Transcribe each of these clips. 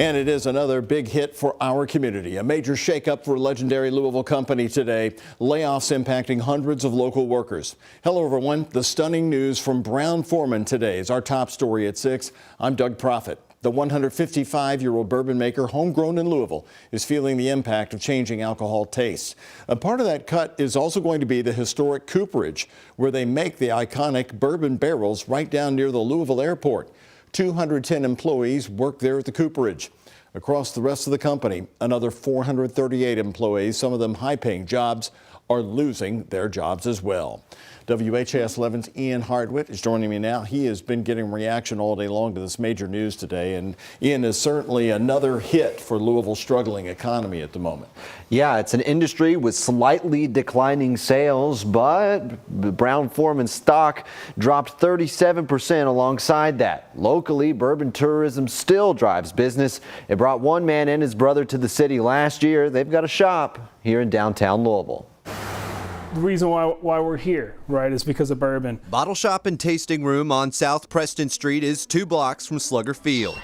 And it is another big hit for our community. A major shakeup for legendary Louisville company today. Layoffs impacting hundreds of local workers. Hello, everyone. The stunning news from Brown-Forman today is our top story at 6. I'm Doug Proffitt. The 155-year-old bourbon maker, homegrown in Louisville, is feeling the impact of changing alcohol tastes. A part of that cut is also going to be the historic cooperage, where they make the iconic bourbon barrels right down near the Louisville airport. 210 employees work there at the cooperage. Across the rest of the company, another 438 employees, some of them high-paying jobs, are losing their jobs as well. WHAS 11's Ian Hardwitt is joining me now. He has been getting reaction all day long to this major news today, and Ian, is certainly another hit for Louisville's struggling economy at the moment. Yeah, it's an industry with slightly declining sales, but Brown-Forman stock dropped 37% alongside that. Locally, bourbon tourism still drives business. It brought one man and his brother to the city last year. They've got a shop here in downtown Louisville. The reason why we're here, right, is because of bourbon. Bottle Shop and Tasting Room on South Preston Street is 2 blocks from Slugger Field.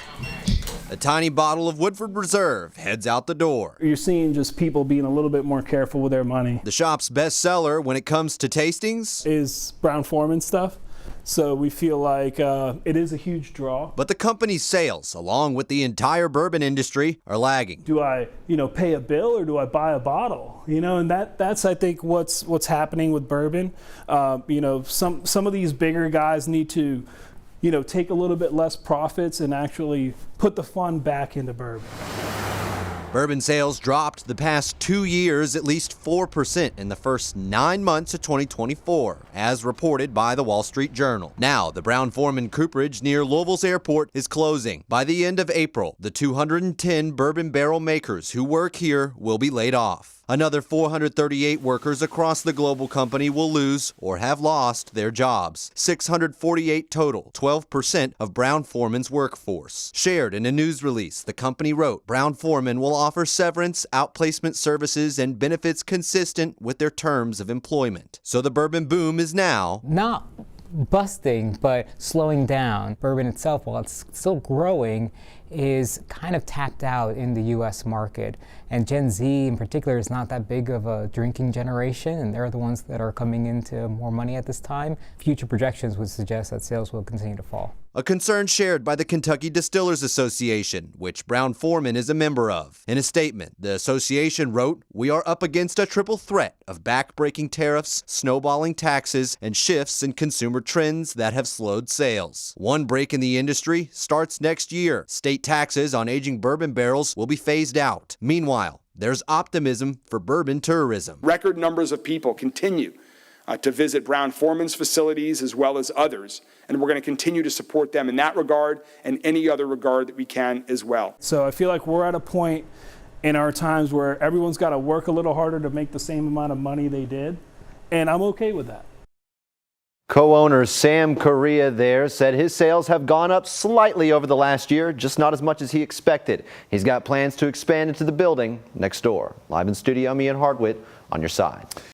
A tiny bottle of Woodford Reserve heads out the door. You're seeing just people being a little bit more careful with their money. The shop's best seller when it comes to tastings is Brown-Forman stuff. So we feel like it is a huge draw. But the company's sales, along with the entire bourbon industry, are lagging. Do I, pay a bill or do I buy a bottle? And that's I think what's happening with bourbon. Some of these bigger guys need to, take a little bit less profits and actually put the fun back into bourbon. Bourbon sales dropped the past 2 years at least 4% in the first 9 months of 2024, as reported by the Wall Street Journal. Now, the Brown-Forman cooperage near Louisville's airport is closing. By the end of April, the 210 bourbon barrel makers who work here will be laid off. Another 438 workers across the global company will lose or have lost their jobs. 648 total, 12% of Brown-Forman's workforce. Shared in a news release, the company wrote, Brown-Forman will offer severance, outplacement services, and benefits consistent with their terms of employment. So the bourbon boom is now not busting, but slowing down. Bourbon itself, while it's still growing, is kind of tapped out in the U.S. market. And Gen Z in particular is not that big of a drinking generation, and they're the ones that are coming into more money at this time. Future projections would suggest that sales will continue to fall. A concern shared by the Kentucky Distillers Association, which Brown-Forman is a member of. In a statement, the association wrote, "We are up against a triple threat of back-breaking tariffs, snowballing taxes, and shifts in consumer trends that have slowed sales. One break in the industry starts next year. State taxes on aging bourbon barrels will be phased out. Meanwhile, there's optimism for bourbon tourism. Record numbers of people continue to visit Brown-Forman's facilities as well as others, and we're going to continue to support them in that regard and any other regard that we can as well. So I feel like we're at a point in our times where everyone's got to work a little harder to make the same amount of money they did, and I'm okay with that. Co-owner Sam Correa there said his sales have gone up slightly over the last year, just not as much as he expected. He's got plans to expand into the building next door. Live in studio, I'm Ian Hardwitt on your side.